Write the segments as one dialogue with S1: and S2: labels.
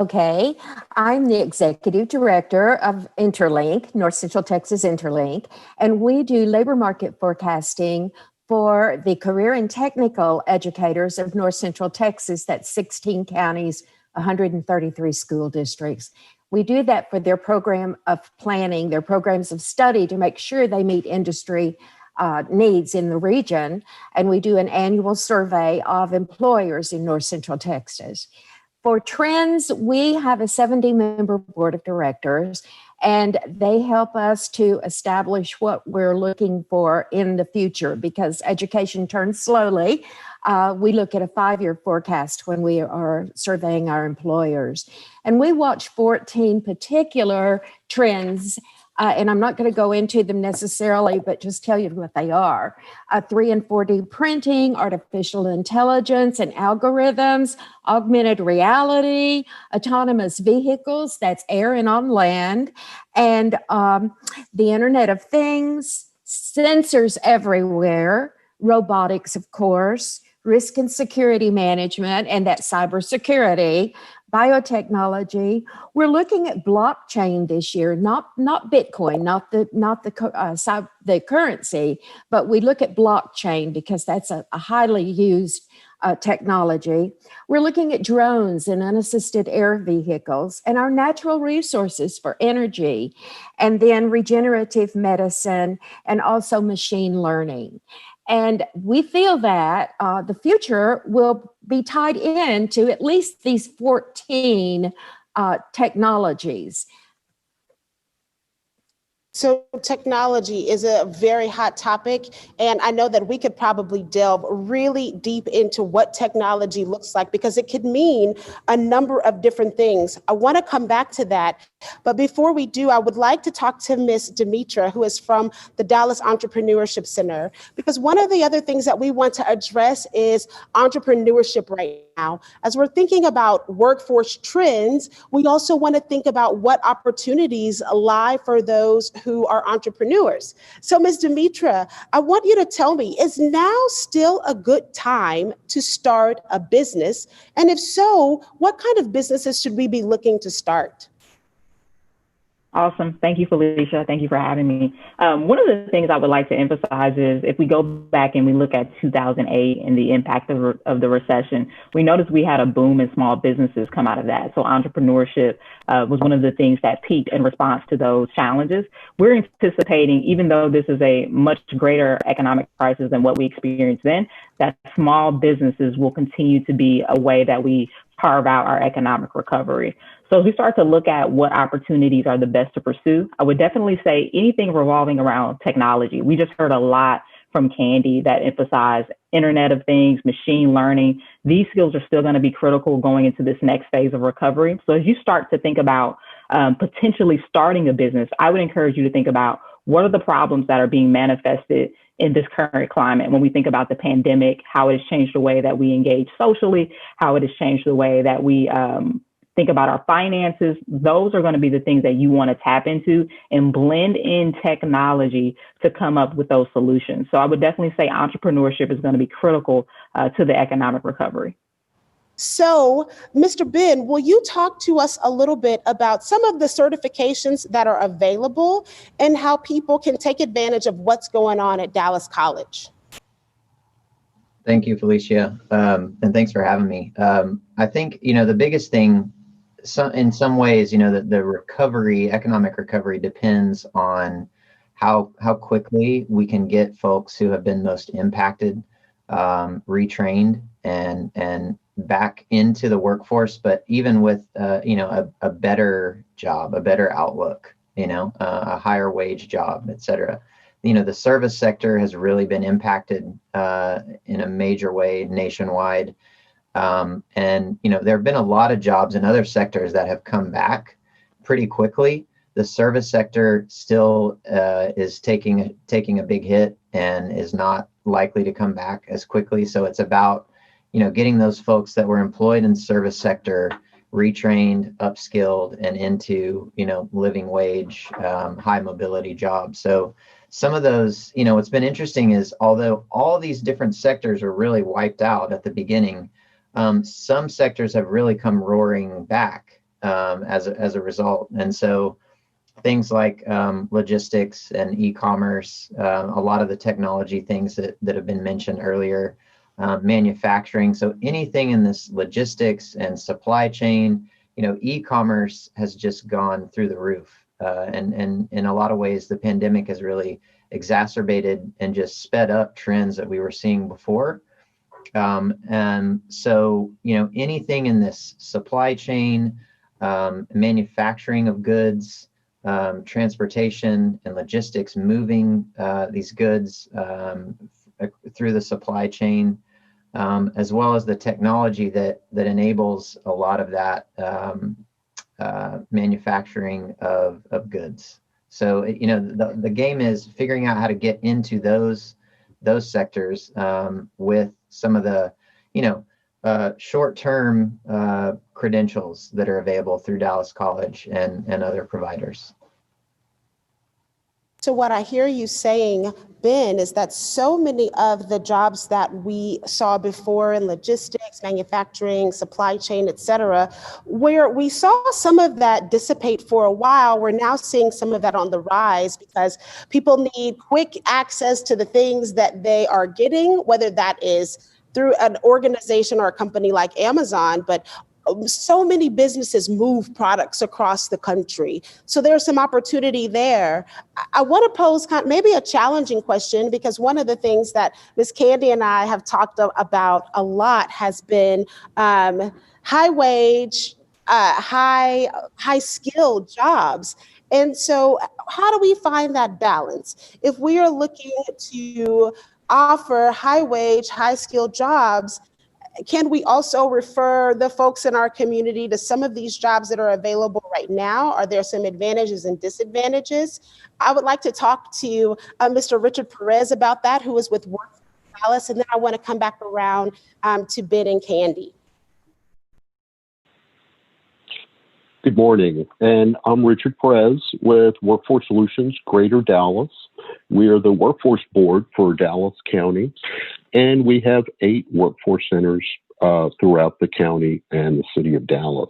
S1: McKay. I'm the executive director of Interlink, North Central Texas Interlink, and we do labor market forecasting for the career and technical educators of North Central Texas. That's 16 counties, 133 school districts. We do that for their program of planning, their programs of study to make sure they meet industry needs in the region. And we do an annual survey of employers in North Central Texas. For trends, we have a 70-member board of directors, and they help us to establish what we're looking for in the future because education turns slowly. We look at a 5-year forecast when we are surveying our employers. And we watch 14 particular trends, and I'm not going to go into them necessarily, but just tell you what they are. 3 and 4D printing, artificial intelligence and algorithms, augmented reality, autonomous vehicles, that's air and on land, and the Internet of Things, sensors everywhere, robotics, of course, risk and security management, and that cybersecurity, biotechnology. We're looking at blockchain this year, not Bitcoin, not the currency, but we look at blockchain because that's a highly used technology. We're looking at drones and unassisted air vehicles and our natural resources for energy, and then regenerative medicine and also machine learning. And we feel that the future will be tied into at least these 14 technologies.
S2: So technology is a very hot topic, and I know that we could probably delve really deep into what technology looks like because it could mean a number of different things. I want to come back to that, but before we do, I would like to talk to Ms. Demetra, who is from the Dallas Entrepreneurship Center, because one of the other things that we want to address is entrepreneurship right now. As we're thinking about workforce trends, we also want to think about what opportunities lie for those who are entrepreneurs. So Ms. Demetra, I want you to tell me, is now still a good time to start a business? And if so, what kind of businesses should we be looking to start?
S3: Awesome. Thank you, Felicia. Thank you for having me. One of the things I would like to emphasize is if we go back and we look at 2008 and the impact of the recession, we noticed we had a boom in small businesses come out of that. So entrepreneurship was one of the things that peaked in response to those challenges. We're anticipating, even though this is a much greater economic crisis than what we experienced then, that small businesses will continue to be a way that we carve out our economic recovery. So as we start to look at what opportunities are the best to pursue, I would definitely say anything revolving around technology. We just heard a lot from Candy that emphasize Internet of Things, machine learning. These skills are still going to be critical going into this next phase of recovery. So as you start to think about potentially starting a business, I would encourage you to think about what are the problems that are being manifested in this current climate. When we think about the pandemic, how it has changed the way that we engage socially, how it has changed the way that we think about our finances, those are going to be the things that you want to tap into and blend in technology to come up with those solutions. So I would definitely say entrepreneurship is going to be critical to the economic recovery.
S2: So, Mr. Ben, will you talk to us a little bit about some of the certifications that are available and how people can take advantage of what's going on at Dallas College?
S4: Thank you, Felicia, and thanks for having me. I think, the biggest thing, in some ways, the recovery, economic recovery depends on how quickly we can get folks who have been most impacted retrained and back into the workforce, but even with a better job, a better outlook, a higher wage job, et cetera. The service sector has really been impacted in a major way nationwide. And there have been a lot of jobs in other sectors that have come back pretty quickly. The service sector still is taking a big hit and is not likely to come back as quickly. So it's about, getting those folks that were employed in the service sector retrained, upskilled, and into, living wage, high mobility jobs. So some of those, what's been interesting is although all these different sectors are really wiped out at the beginning, some sectors have really come roaring back. as a result. And so things like logistics and e-commerce, a lot of the technology things that have been mentioned earlier, manufacturing. So anything in this logistics and supply chain, e-commerce has just gone through the roof. And in a lot of ways, the pandemic has really exacerbated and just sped up trends that we were seeing before. And so, anything in this supply chain, manufacturing of goods, transportation and logistics, moving these goods through the supply chain, as well as the technology that enables a lot of that manufacturing of goods. So, the game is figuring out how to get into those sectors with some of the, short-term credentials that are available through Dallas College and other providers.
S2: So what I hear you saying, Ben, is that so many of the jobs that we saw before in logistics, manufacturing, supply chain, et cetera, where we saw some of that dissipate for a while, we're now seeing some of that on the rise because people need quick access to the things that they are getting, whether that is through an organization or a company like Amazon, but so many businesses move products across the country. So there's some opportunity there. I want to pose maybe a challenging question, because one of the things that Ms. Candy and I have talked about a lot has been high wage, high skilled jobs. And so how do we find that balance? If we are looking to offer high wage, high skilled jobs, can we also refer the folks in our community to some of these jobs that are available right now? Are there some advantages and disadvantages? I would like to talk to Mr. Richard Perez about that, who is with Workforce Dallas, and then I want to come back around to Ben and Candy.
S5: Good morning, and I'm Richard Perez with Workforce Solutions Greater Dallas. We are the Workforce Board for Dallas County, and we have 8 workforce centers throughout the county and the city of Dallas.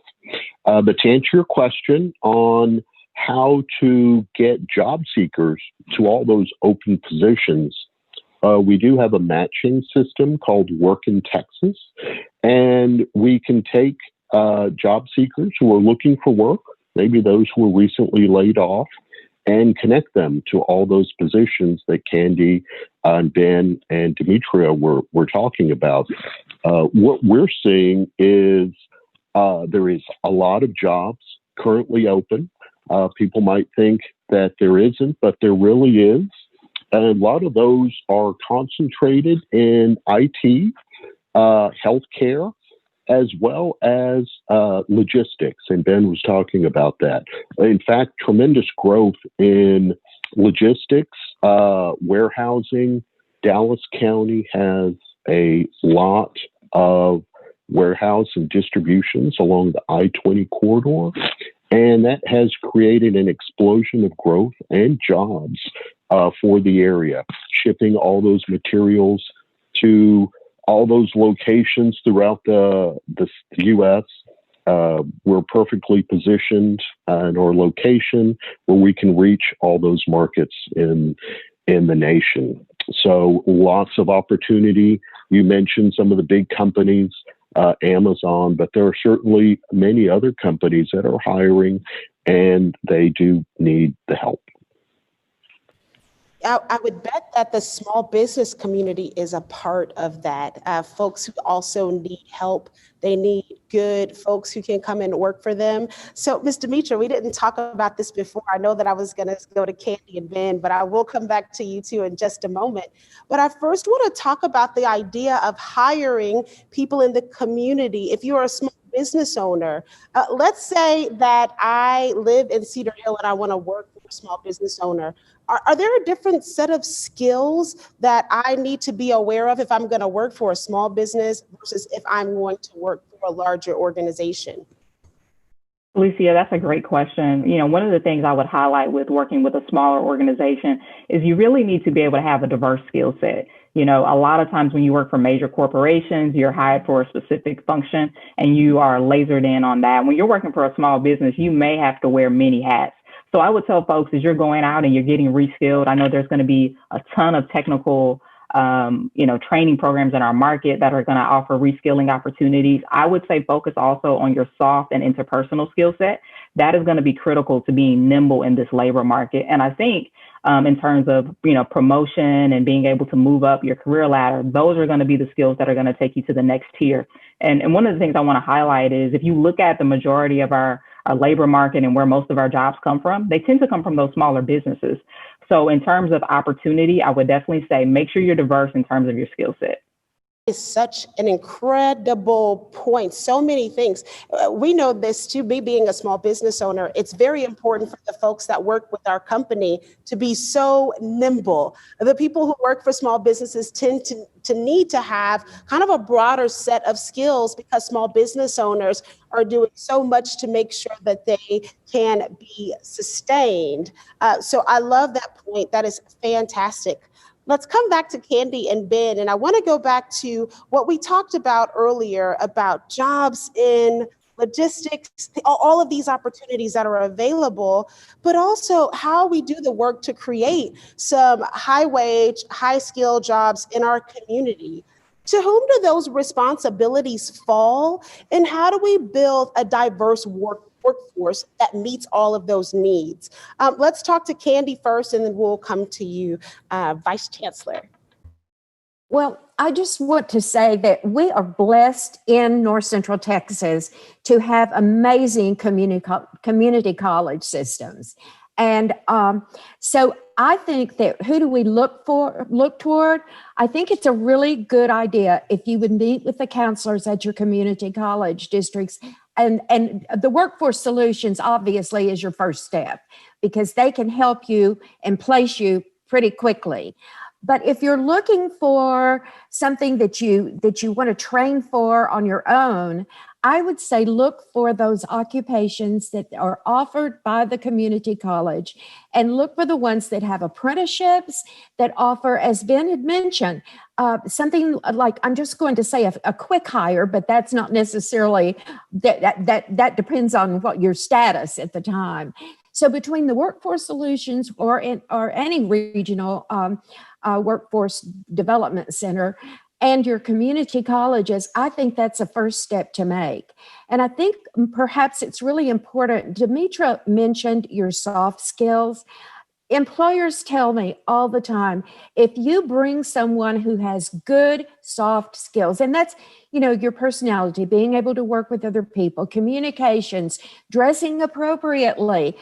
S5: But to answer your question on how to get job seekers to all those open positions, we do have a matching system called Work in Texas, and we can take job seekers who are looking for work, maybe those who were recently laid off, and connect them to all those positions that Candy and Ben and Demetria were talking about. What we're seeing is there is a lot of jobs currently open. People might think that there isn't, but there really is. And a lot of those are concentrated in IT, healthcare, as well as logistics, and Ben was talking about that. In fact, tremendous growth in logistics, warehousing. Dallas County has a lot of warehouse and distributions along the I-20 corridor, and that has created an explosion of growth and jobs for the area, shipping all those materials to all those locations throughout the U.S. We're perfectly positioned in our location where we can reach all those markets in the nation. So lots of opportunity. You mentioned some of the big companies, Amazon, but there are certainly many other companies that are hiring, and they do need the help.
S2: I would bet that the small business community is a part of that. Folks who also need help. They need good folks who can come and work for them. So, Ms. Demetria, we didn't talk about this before. I know that I was going to go to Candy and Ben, but I will come back to you two in just a moment. But I first want to talk about the idea of hiring people in the community. If you're a small business owner, let's say that I live in Cedar Hill and I want to work for a small business owner. Are there a different set of skills that I need to be aware of if I'm going to work for a small business versus if I'm going to work for a larger organization?
S3: Alicia, that's a great question. One of the things I would highlight with working with a smaller organization is you really need to be able to have a diverse skill set. You know, a lot of times when you work for major corporations, you're hired for a specific function and you are lasered in on that. When you're working for a small business, you may have to wear many hats. So I would tell folks as you're going out and you're getting reskilled, I know there's going to be a ton of technical, training programs in our market that are going to offer reskilling opportunities. I would say focus also on your soft and interpersonal skill set. That is going to be critical to being nimble in this labor market. And I think in terms of, promotion and being able to move up your career ladder, those are going to be the skills that are going to take you to the next tier. And one of the things I want to highlight is if you look at the majority of our labor market and where most of our jobs come from, they tend to come from those smaller businesses. So in terms of opportunity, I would definitely say make sure you're diverse in terms of your skill set.
S2: Is such an incredible point. So many things. We know this too, me being a small business owner, it's very important for the folks that work with our company to be so nimble. The people who work for small businesses tend to need to have kind of a broader set of skills because small business owners are doing so much to make sure that they can be sustained. So I love that point. That is fantastic. Let's come back to Candy and Ben, and I want to go back to what we talked about earlier about jobs in logistics, all of these opportunities that are available, but also how we do the work to create some high wage, high skill jobs in our community. To whom do those responsibilities fall, and how do we build a diverse workforce that meets all of those needs? Let's talk to Candy first, and then we'll come to you, Vice Chancellor.
S1: Well, I just want to say that we are blessed in North Central Texas to have amazing community college systems. And so I think that who do we look toward? I think it's a really good idea if you would meet with the counselors at your community college districts. And the Workforce Solutions obviously is your first step because they can help you and place you pretty quickly. But if you're looking for something that you want to train for on your own, I would say look for those occupations that are offered by the community college and look for the ones that have apprenticeships that offer, as Ben had mentioned, something like, I'm just going to say a quick hire, but that's not necessarily, that depends on what your status at the time. So between the Workforce Solutions or any regional workforce development center and your community colleges, I think that's a first step to make. And I think perhaps it's really important. Demetra mentioned your soft skills. Employers tell me all the time, if you bring someone who has good soft skills, and that's, your personality, being able to work with other people, communications, dressing appropriately,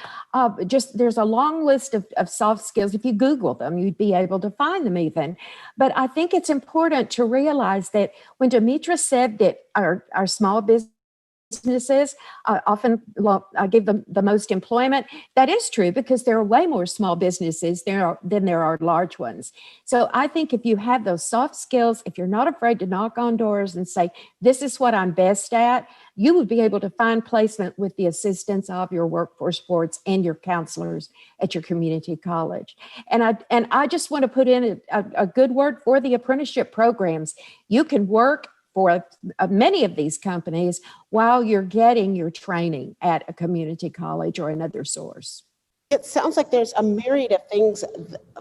S1: there's a long list of soft skills. If you Google them, you'd be able to find them even. But I think it's important to realize that when Demetra said that our small businesses often give them the most employment. That is true because there are way more small businesses than there are large ones. So I think if you have those soft skills, if you're not afraid to knock on doors and say, this is what I'm best at, you would be able to find placement with the assistance of your workforce boards and your counselors at your community college. And I just want to put in a good word for the apprenticeship programs. You can work for many of these companies while you're getting your training at a community college or another source.
S2: It sounds like there's a myriad of things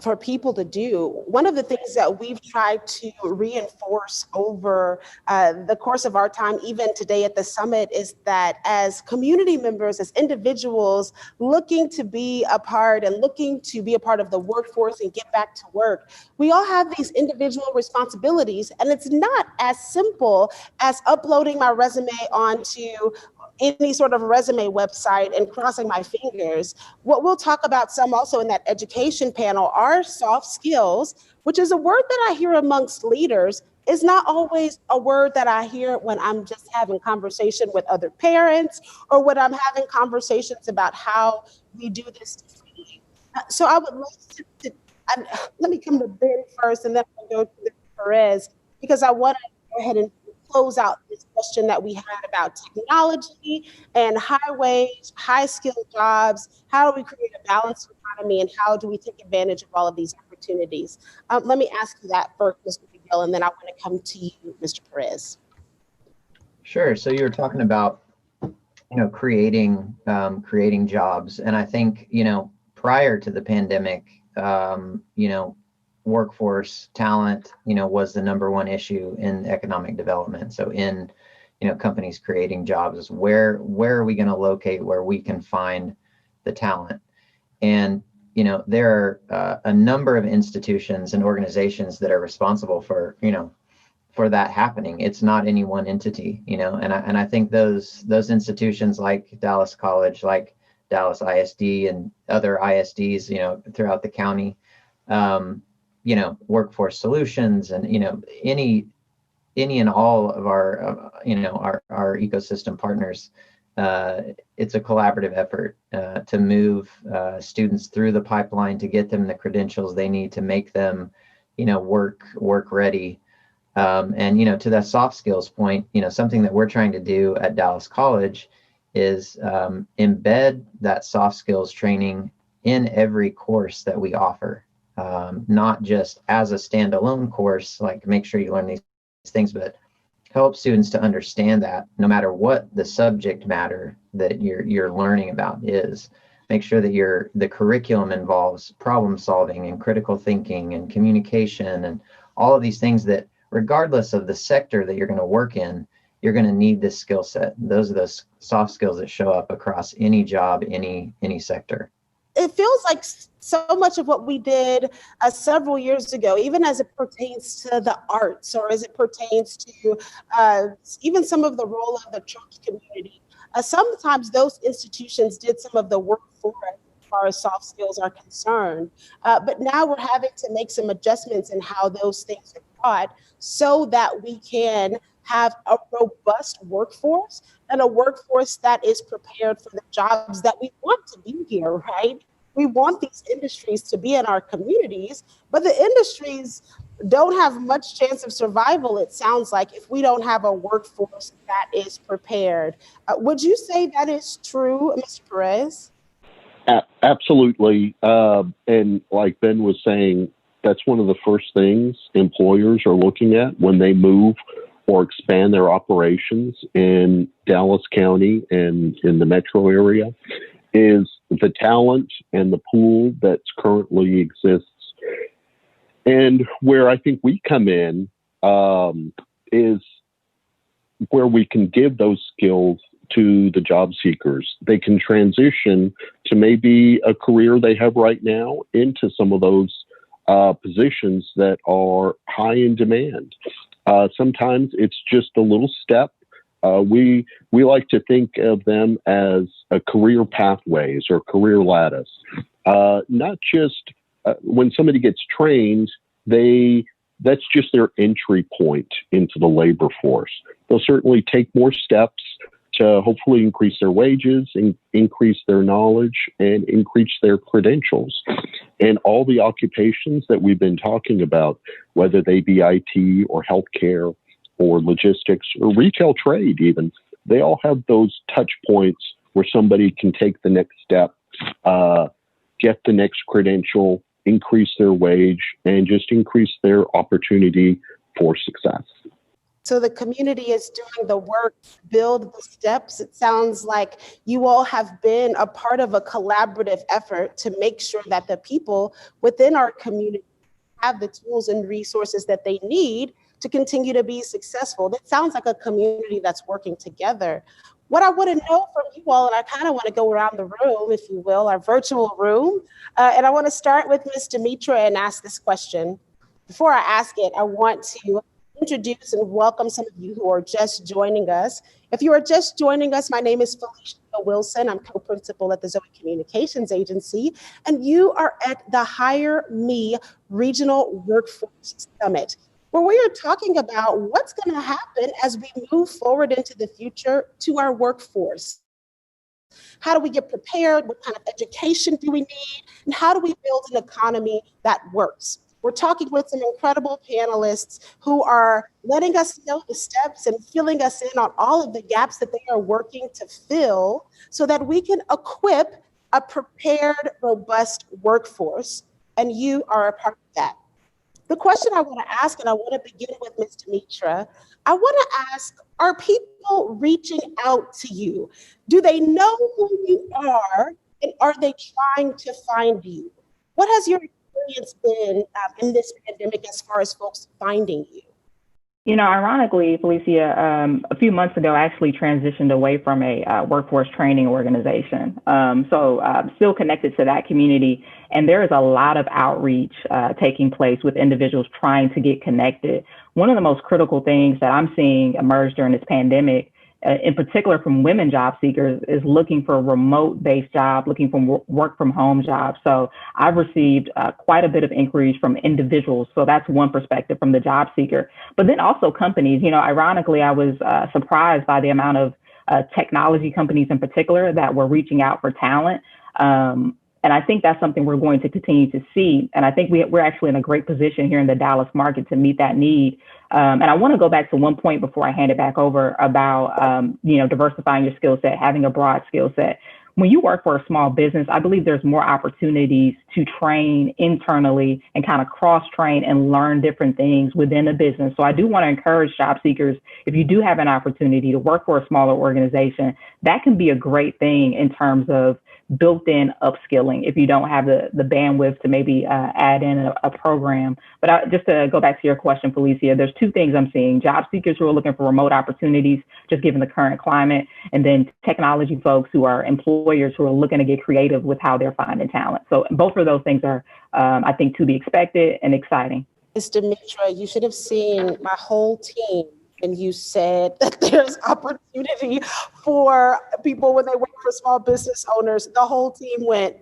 S2: for people to do. One of the things that we've tried to reinforce over the course of our time, even today at the summit, is that as community members, as individuals looking to be a part of the workforce and get back to work, we all have these individual responsibilities. And it's not as simple as uploading my resume onto any sort of resume website and crossing my fingers. What we'll talk about some also in that education panel are soft skills, which is a word that I hear amongst leaders, is not always a word that I hear when I'm just having conversation with other parents or when I'm having conversations about how we do this differently. So I would love to let me come to Ben first and then I'll go to Perez, because I want to go ahead and close out this question that we had about technology and high wage, high skilled jobs. How do we create a balanced economy and how do we take advantage of all of these opportunities? opportunities. Let me ask you that first, Mr. Miguel, and then I want to come to you, Mr. Perez.
S4: Sure. So you were talking about, creating jobs, and I think, prior to the pandemic, workforce talent, was the number one issue in economic development. So in, companies creating jobs, is where are we going to locate where we can find the talent? And, there are a number of institutions and organizations that are responsible for that happening. It's not any one entity, and I think those institutions like Dallas College, like Dallas ISD and other ISDs, throughout the county, Workforce Solutions, and any and all of our our ecosystem partners. It's a collaborative effort to move students through the pipeline, to get them the credentials they need to make them work ready. And to that soft skills point, something that we're trying to do at Dallas College is embed that soft skills training in every course that we offer, not just as a standalone course, like make sure you learn these things, but help students to understand that no matter what the subject matter that you're learning about is, make sure that the curriculum involves problem solving and critical thinking and communication and all of these things that, regardless of the sector that you're going to work in, you're going to need this skill set. Those are those soft skills that show up across any job, any sector.
S2: It feels like so much of what we did several years ago, even as it pertains to the arts, or as it pertains to even some of the role of the church community, sometimes those institutions did some of the work for us as far as soft skills are concerned. But now we're having to make some adjustments in how those things are taught, so that we can have a robust workforce, and a workforce that is prepared for the jobs that we want to be here, right? We want these industries to be in our communities, but the industries don't have much chance of survival, it sounds like, if we don't have a workforce that is prepared. Would you say that is true, Mr. Perez?
S5: Absolutely. And like Ben was saying, that's one of the first things employers are looking at when they move or expand their operations in Dallas County and in the metro area, is the talent and the pool that currently exists. And where I think we come in is where we can give those skills to the job seekers. They can transition to maybe a career they have right now into some of those positions that are high in demand. Sometimes it's just a little step. We like to think of them as a career pathways or career lattice. Not just when somebody gets trained, that's just their entry point into the labor force. They'll certainly take more steps to hopefully increase their wages, increase their knowledge, and increase their credentials. And all the occupations that we've been talking about, whether they be IT or healthcare or logistics or retail trade even, they all have those touch points where somebody can take the next step, get the next credential, increase their wage, and just increase their opportunity for success.
S2: So the community is doing the work, build the steps. It sounds like you all have been a part of a collaborative effort to make sure that the people within our community have the tools and resources that they need to continue to be successful. That sounds like a community that's working together. What I want to know from you all, and I kind of want to go around the room, if you will, our virtual room, and I want to start with Ms. Demetra and ask this question. Before I ask it, I want to introduce and welcome some of you who are just joining us. If you are just joining us, my name is Felicia Wilson. I'm co-principal at the Zoe Communications Agency, and you are at the Hire Me Regional Workforce Summit, where we are talking about what's going to happen as we move forward into the future to our workforce. How do we get prepared? What kind of education do we need? And how do we build an economy that works? We're talking with some incredible panelists who are letting us know the steps and filling us in on all of the gaps that they are working to fill so that we can equip a prepared, robust workforce. and you are a part of that. The question I want to ask, and I want to begin with Ms. Demetra, I want to ask, are people reaching out to you? Do they know who you are, and are they trying to find you? What has your experience been in this pandemic as far as folks finding you?
S3: You know, ironically, Felicia, a few months ago, I actually transitioned away from a workforce training organization. So I'm still connected to that community. And there is a lot of outreach taking place with individuals trying to get connected. One of the most critical things that I'm seeing emerge during this pandemic, in particular from women job seekers, is looking for a remote-based job, looking for work-from-home jobs. So I've received quite a bit of inquiries from individuals. So that's one perspective from the job seeker. But then also companies. You know, ironically, I was surprised by the amount of technology companies in particular that were reaching out for talent. And I think that's something we're going to continue to see. And I think we're actually in a great position here in the Dallas market to meet that need. And I want to go back to one point before I hand it back over about, diversifying your skill set, having a broad skill set. When you work for a small business, I believe there's more opportunities to train internally and kind of cross-train and learn different things within a business. So I do want to encourage job seekers, if you do have an opportunity to work for a smaller organization, that can be a great thing in terms of built-in upskilling if you don't have the bandwidth to maybe add in a program. But just to go back to your question, Felicia, there's two things I'm seeing: job seekers who are looking for remote opportunities, just given the current climate, and then technology folks who are employers who are looking to get creative with how they're finding talent. So both of those things are, I think, to be expected and exciting.
S2: Ms. Demetra, you should have seen my whole team and you said that there's opportunity for people when they work for small business owners. The whole team went.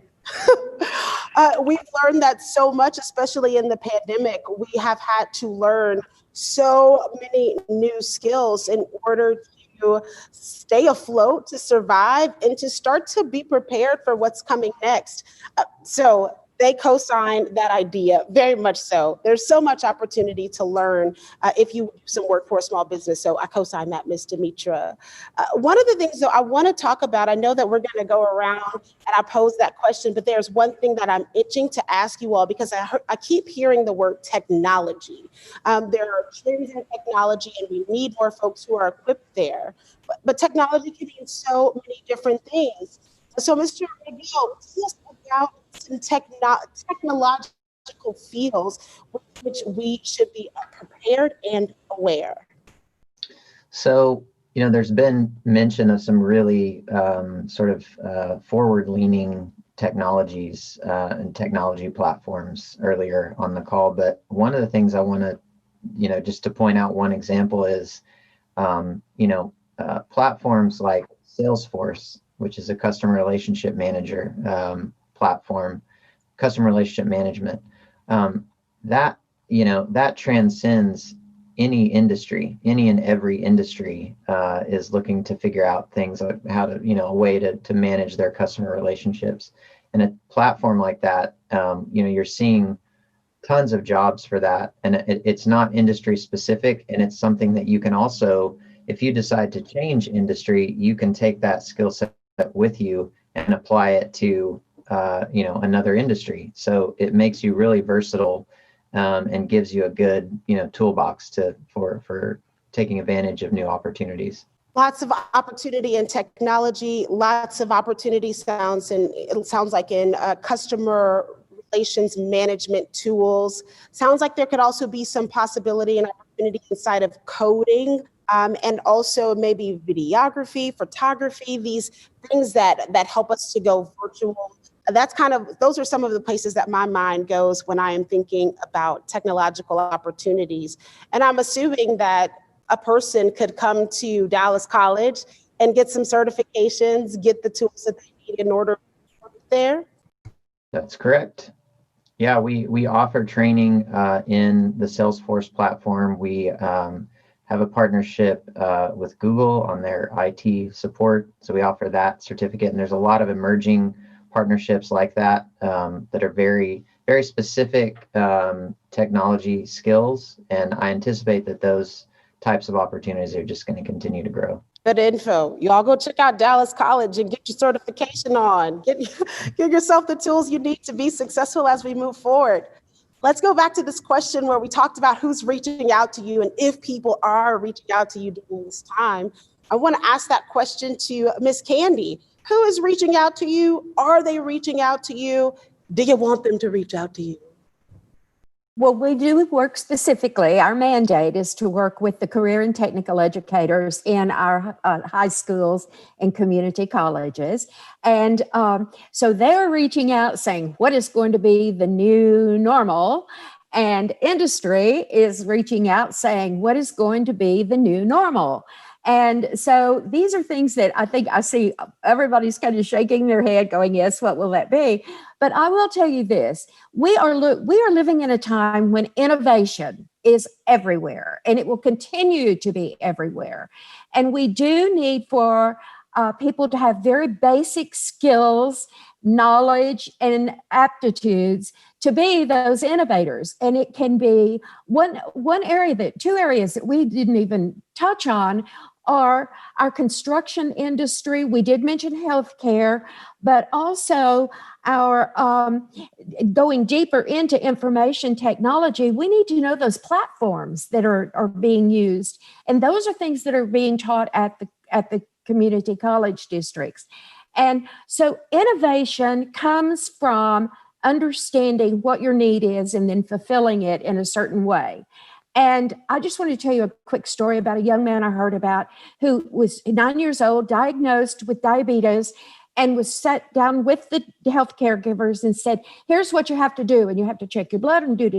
S2: We've learned that so much, especially in the pandemic. We have had to learn so many new skills in order to stay afloat, to survive, and to start to be prepared for what's coming next. So they co-signed that idea, very much so. There's so much opportunity to learn if you do some work for a small business. So I co-signed that, Ms. Demetra. One of the things, though, I want to talk about, I know that we're going to go around and I pose that question, but there's one thing that I'm itching to ask you all, because I keep hearing the word technology. There are trends in technology and we need more folks who are equipped there. But technology can mean so many different things. So Mr. McGill, tell us about some technological fields with which we should be prepared and aware.
S4: So, there's been mention of some really forward-leaning technologies and technology platforms earlier on the call. But one of the things I want to, just to point out one example is, platforms like Salesforce, which is a customer relationship manager platform, customer relationship management, that transcends any industry. Any and every industry is looking to figure out things like how to, a way to manage their customer relationships. And a platform like that, you're seeing tons of jobs for that. And it's not industry specific. And it's something that you can also, if you decide to change industry, you can take that skill set with you and apply it to another industry. So it makes you really versatile and gives you a good toolbox for taking advantage of new opportunities.
S2: Lots of opportunity in technology, lots of opportunity sounds like in customer relations management tools. Sounds like there could also be some possibility and opportunity inside of coding. And also maybe videography, photography, these things that help us to go virtual. Those are some of the places that my mind goes when I am thinking about technological opportunities. And I'm assuming that a person could come to Dallas College and get some certifications, get the tools that they need in order to work there.
S4: That's correct. Yeah, we offer training in the Salesforce platform. We have a partnership with Google on their IT support. So we offer that certificate. And there's a lot of emerging partnerships like that that are very, very specific technology skills. And I anticipate that those types of opportunities are just going to continue to grow.
S2: Good info. Y'all go check out Dallas College and get your certification on. Get yourself the tools you need to be successful as we move forward. Let's go back to this question where we talked about who's reaching out to you and if people are reaching out to you during this time. I want to ask that question to Miss Candy. Who is reaching out to you? Are they reaching out to you? Do you want them to reach out to you?
S1: Well, we do work specifically. Our mandate is to work with the career and technical educators in our high schools and community colleges. And so they're reaching out saying, what is going to be the new normal? And industry is reaching out saying, what is going to be the new normal? And so these are things that I think I see everybody's kind of shaking their head going, yes, what will that be? But I will tell you this, we are living in a time when innovation is everywhere and it will continue to be everywhere. And we do need for people to have very basic skills, knowledge, and aptitudes to be those innovators. And it can be two areas that we didn't even touch on are our construction industry. We did mention healthcare, but also our going deeper into information technology. We need to know those platforms that are being used. And those are things that are being taught at the community college districts. And so innovation comes from understanding what your need is and then fulfilling it in a certain way. And I just want to tell you a quick story about a young man I heard about who was 9 years old, diagnosed with diabetes, and was sat down with the health caregivers and said, here's what you have to do. And you have to check your blood and do.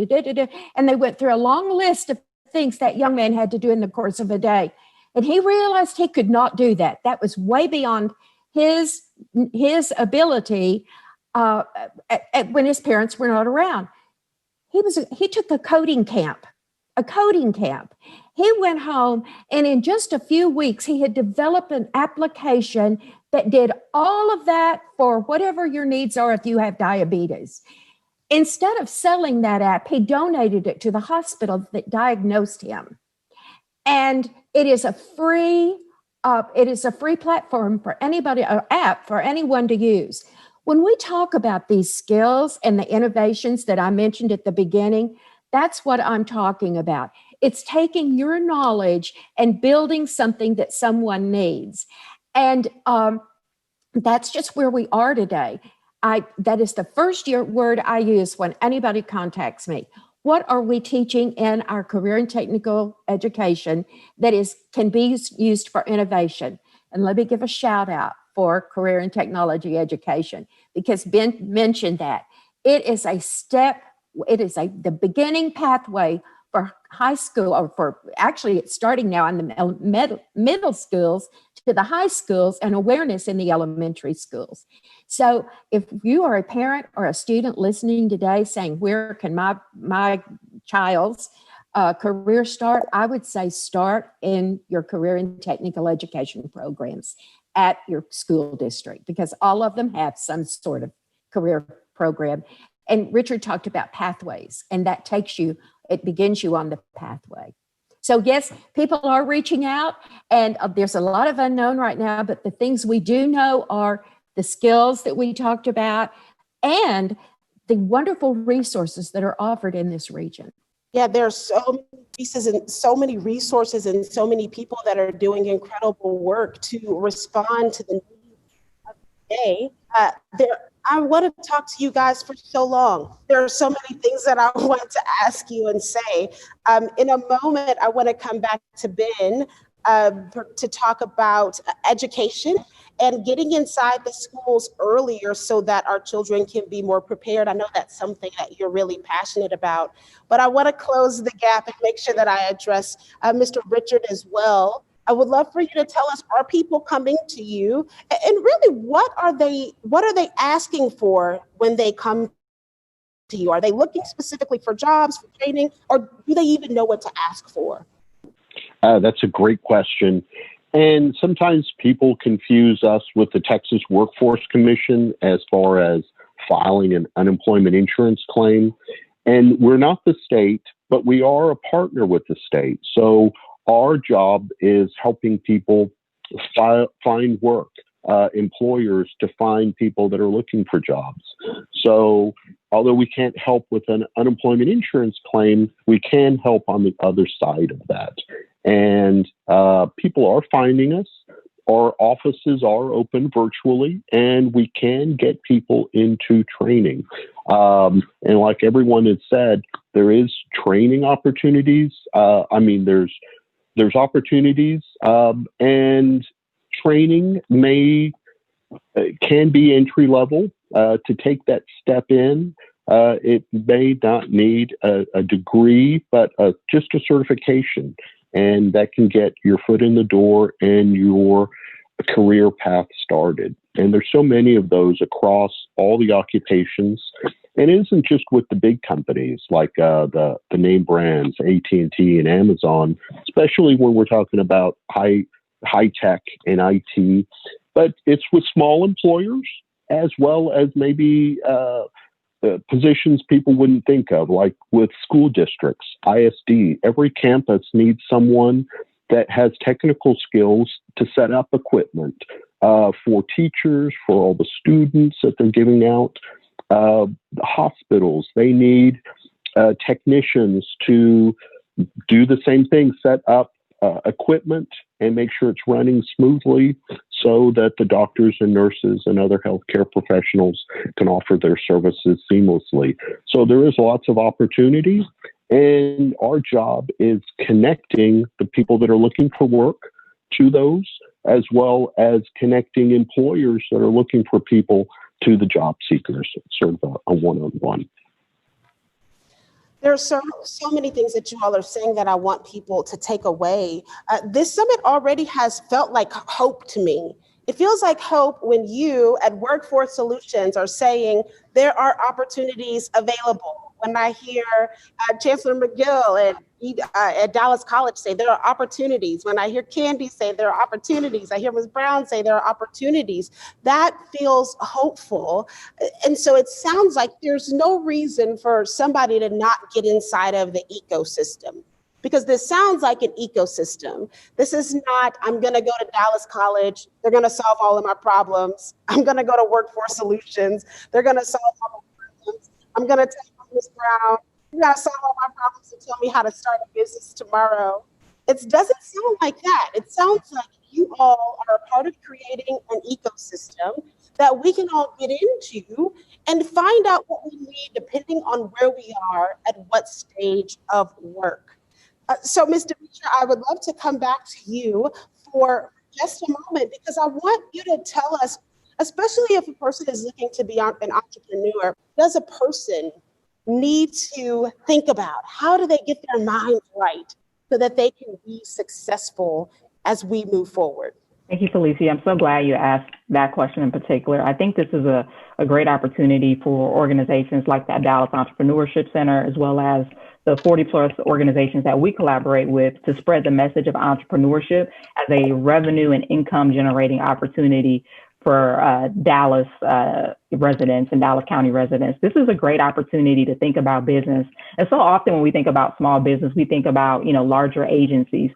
S1: And they went through a long list of things that young man had to do in the course of a day. And he realized he could not do that. That was way beyond his ability when his parents were not around. He took a coding camp. He went home, and in just a few weeks, he had developed an application that did all of that for whatever your needs are if you have diabetes. Instead of selling that app, he donated it to the hospital that diagnosed him. And it is a free platform for anybody, an app for anyone to use. When we talk about these skills and the innovations that I mentioned at the beginning, that's what I'm talking about. It's taking your knowledge and building something that someone needs. And that's just where we are today. That is the first word I use when anybody contacts me. What are we teaching in our career and technical education that can be used for innovation? And let me give a shout out for career and technology education, because Ben mentioned that. It is the beginning pathway for high school, or it's starting now in the middle schools to the high schools, and awareness in the elementary schools. So if you are a parent or a student listening today saying, where can my child's career start? I would say start in your career and technical education programs at your school district, because all of them have some sort of career program. And Richard talked about pathways, and that it begins you on the pathway. So yes, people are reaching out, and there's a lot of unknown right now, but the things we do know are the skills that we talked about and the wonderful resources that are offered in this region.
S2: Yeah, there are so many resources and so many people that are doing incredible work to respond to the needs of the day. I want to talk to you guys for so long. There are so many things that I want to ask you and say. In a moment, I want to come back to Ben to talk about education and getting inside the schools earlier so that our children can be more prepared. I know that's something that you're really passionate about, but I want to close the gap and make sure that I address Mr. Richard as well. I would love for you to tell us, are people coming to you? And really, what are they asking for when they come to you? Are they looking specifically for jobs, for training, or do they even know what to ask for?
S5: That's a great question. And sometimes people confuse us with the Texas Workforce Commission as far as filing an unemployment insurance claim. And we're not the state, but we are a partner with the state. So our job is helping people find work, employers to find people that are looking for jobs. So although we can't help with an unemployment insurance claim, we can help on the other side of that. And people are finding us. Our offices are open virtually, and we can get people into training. And like everyone has said, there is training opportunities. There's opportunities, and training can be entry level. To take that step in, it may not need a degree, but just a certification. And that can get your foot in the door and your career path started. And there's so many of those across all the occupations. And it isn't just with the big companies like the name brands, AT&T and Amazon, especially when we're talking about high tech and IT. But it's with small employers as well as maybe positions people wouldn't think of, like with school districts, ISD. Every campus needs someone that has technical skills to set up equipment for teachers, for all the students that they're giving out. The hospitals, they need technicians to do the same thing, set up equipment and make sure it's running smoothly so that the doctors and nurses and other healthcare professionals can offer their services seamlessly. So there is lots of opportunity, and our job is connecting the people that are looking for work to those, as well as connecting employers that are looking for people to the job seekers, sort of a one-on-one.
S2: There are so many things that you all are saying that I want people to take away. This summit already has felt like hope to me. It feels like hope when you at Workforce Solutions are saying there are opportunities available. When I hear Chancellor McGill at Dallas College say there are opportunities. When I hear Candy say there are opportunities. I hear Ms. Brown say there are opportunities. That feels hopeful. And so it sounds like there's no reason for somebody to not get inside of the ecosystem, because this sounds like an ecosystem. This is not, I'm going to go to Dallas College. They're going to solve all of my problems. I'm going to go to Workforce Solutions. They're going to solve all my problems. I'm going to take Ms. Brown, you got to solve all my problems and tell me how to start a business tomorrow. It doesn't sound like that. It sounds like you all are a part of creating an ecosystem that we can all get into and find out what we need depending on where we are at what stage of work. So, Ms. Demetra, I would love to come back to you for just a moment, because I want you to tell us, especially if a person is looking to be an entrepreneur, does a person need to think about how do they get their minds right so that they can be successful as we move forward?
S3: Thank you, Felicia. I'm so glad you asked that question in particular. I think this is a great opportunity for organizations like that Dallas Entrepreneurship Center, as well as the 40 plus organizations that we collaborate with, to spread the message of entrepreneurship as a revenue and income generating opportunity for Dallas residents and Dallas County residents. This is a great opportunity to think about business. And so often when we think about small business, we think about, larger agencies.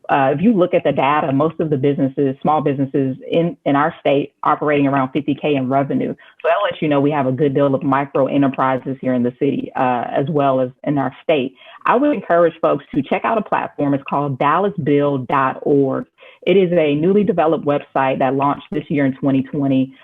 S3: If you look at the data, most of the businesses, small businesses in our state, operating around 50K in revenue. So that lets you know we have a good deal of micro enterprises here in the city, as well as in our state. I would encourage folks to check out a platform. It's called dallasbuild.org. It is a newly developed website that launched this year in 2020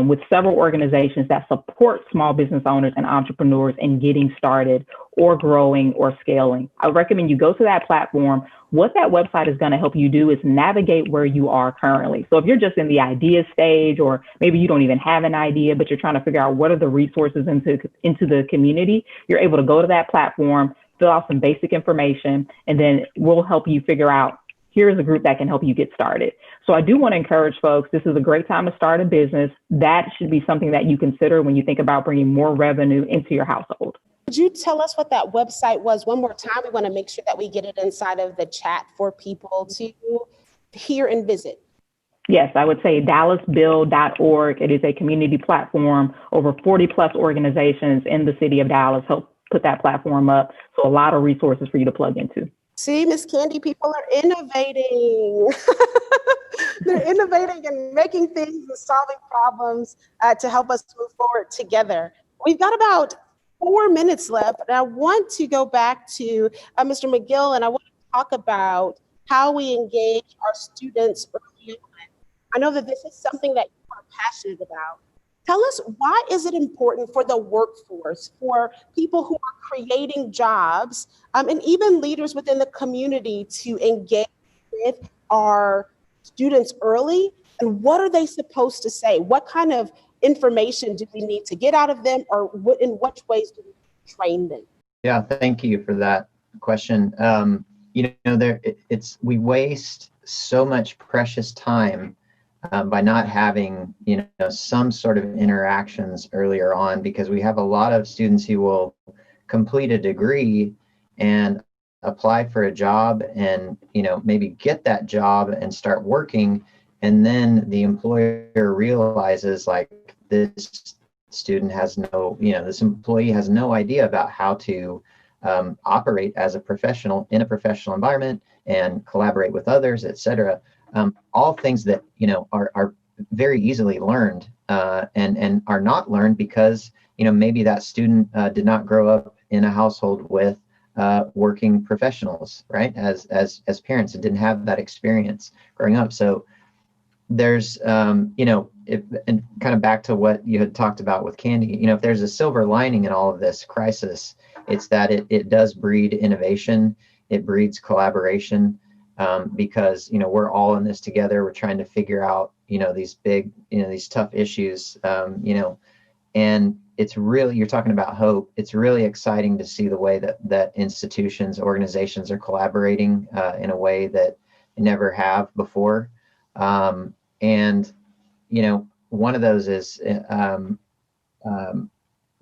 S3: with several organizations that support small business owners and entrepreneurs in getting started or growing or scaling. I would recommend you go to that platform. What that website is going to help you do is navigate where you are currently. So if you're just in the idea stage, or maybe you don't even have an idea, but you're trying to figure out what are the resources into the community, you're able to go to that platform, fill out some basic information, and then we'll help you figure out, here's a group that can help you get started. So I do want to encourage folks, this is a great time to start a business. That should be something that you consider when you think about bringing more revenue into your household.
S2: Could you tell us what that website was one more time? We want to make sure that we get it inside of the chat for people to hear and visit.
S3: Yes, I would say dallasbuild.org. It is a community platform. Over 40 plus organizations in the city of Dallas help put that platform up. So a lot of resources for you to plug into.
S2: See, Miss Candy, people are innovating. They're innovating and making things and solving problems to help us move forward together. We've got about 4 minutes left, and I want to go back to Mr. McGill, and I want to talk about how we engage our students early on. I know that this is something that you are passionate about. Tell us, why is it important for the workforce, for people who are creating jobs, and even leaders within the community to engage with our students early? And what are they supposed to say? What kind of information do we need to get out of them, or in which ways do we train them?
S4: Yeah, thank you for that question. We waste so much precious time by not having, some sort of interactions earlier on, because we have a lot of students who will complete a degree and apply for a job and, maybe get that job and start working. And then the employer realizes, like, this student has this employee has no idea about how to operate as a professional in a professional environment and collaborate with others, et cetera. All things that are very easily learned and are not learned because maybe that student did not grow up in a household with working professionals, right? As parents, and didn't have that experience growing up. So there's and kind of back to what you had talked about with Candy. If there's a silver lining in all of this crisis, it's that it does breed innovation. It breeds collaboration. Because we're all in this together. We're trying to figure out these big these tough issues. And it's really, you're talking about hope. It's really exciting to see the way that institutions, organizations are collaborating in a way that they never have before. And one of those is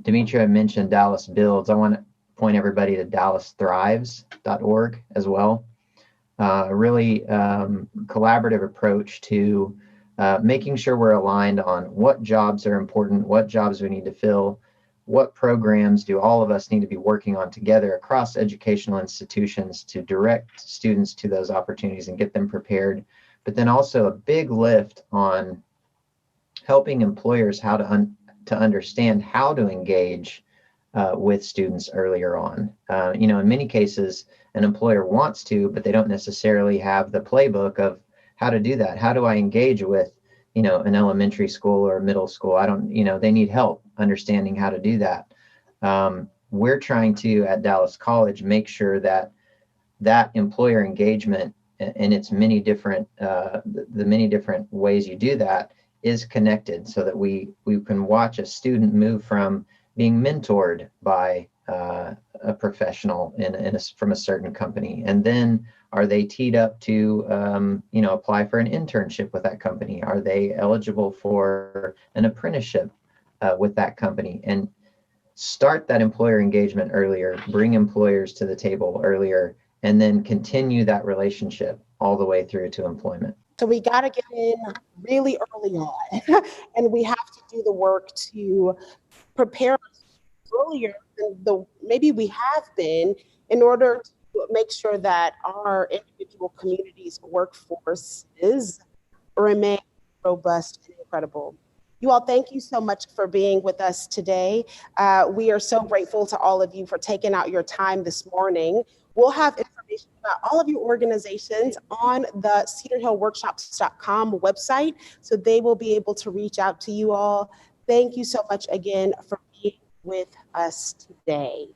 S4: Demetria mentioned Dallas Builds. I want to point everybody to DallasThrives.org as well. A really collaborative approach to making sure we're aligned on what jobs are important, what jobs we need to fill, what programs do all of us need to be working on together across educational institutions to direct students to those opportunities and get them prepared. But then also a big lift on helping employers how to understand how to engage with students earlier on. In many cases, an employer wants to, but they don't necessarily have the playbook of how to do that. How do I engage with, an elementary school or a middle school? They need help understanding how to do that. We're trying to, at Dallas College, make sure that employer engagement and its many different, the many different ways you do that is connected, so that we can watch a student move from being mentored by a professional from a certain company, and then are they teed up to apply for an internship with that company? Are they eligible for an apprenticeship with that company? And start that employer engagement earlier, bring employers to the table earlier, and then continue that relationship all the way through to employment.
S2: So we got to get in really early on, and we have to do the work to prepare earlier than maybe we have been, in order to make sure that our individual communities' workforce remain robust and incredible. You all, thank you so much for being with us today. We are so grateful to all of you for taking out your time this morning. We'll have information about all of your organizations on the cedarhillworkshops.com website, so they will be able to reach out to you all. Thank you so much again for being with us today.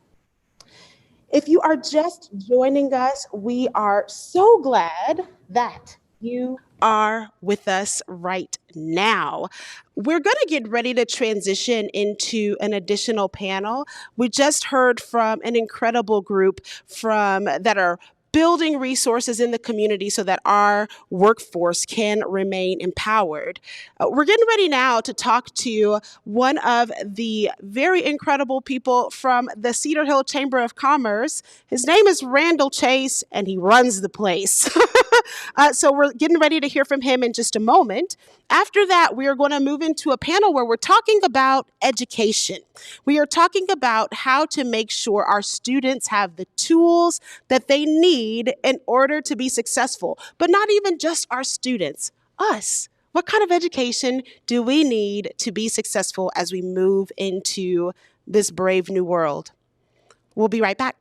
S2: If you are just joining us, we are so glad that you are with us right now. We're going to get ready to transition into an additional panel. We just heard from an incredible group that are building resources in the community so that our workforce can remain empowered. We're getting ready now to talk to one of the very incredible people from the Cedar Hill Chamber of Commerce. His name is Randall Chase, and he runs the place. So we're getting ready to hear from him in just a moment. After that, we are going to move into a panel where we're talking about education. We are talking about how to make sure our students have the tools that they need need in order to be successful? But not even just our students, us. What kind of education do we need to be successful as we move into this brave new world? We'll be right back.